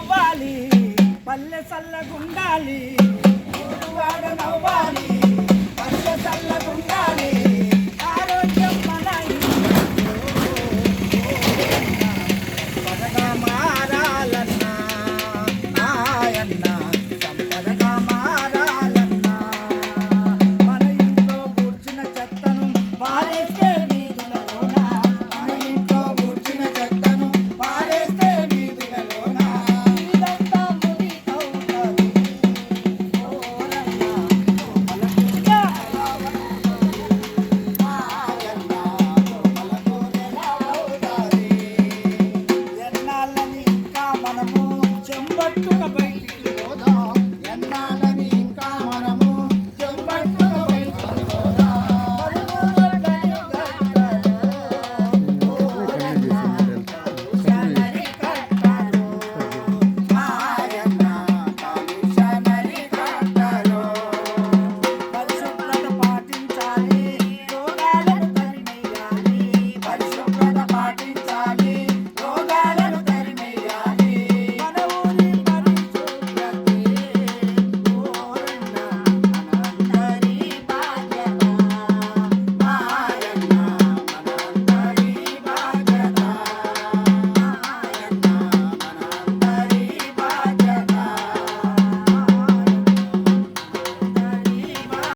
నవ్వాలి పల్లె చల్లగుండాలి ఊరువాడ నవ్వాలి పల్లె చల్లగుండాలి ఆరోగ్యం మన సంపదగా మారాలన్నా నాయన్న సంపదగా మారాలన్నా మన ఇంట్లో కూర్చున్న చెత్తను పారేస్తే వీధులలోన మన ఇంట్లో కూర్చున్న చెత్తను పారేస్తే వీధులలోన ఇదంతా మురికవుతది ఓరన్నా మలకుంగా నాయన్న మలకోనెలా అవుతది ఎన్నాళ్ళని ఇంకా మనము చెంబట్టుకపోయి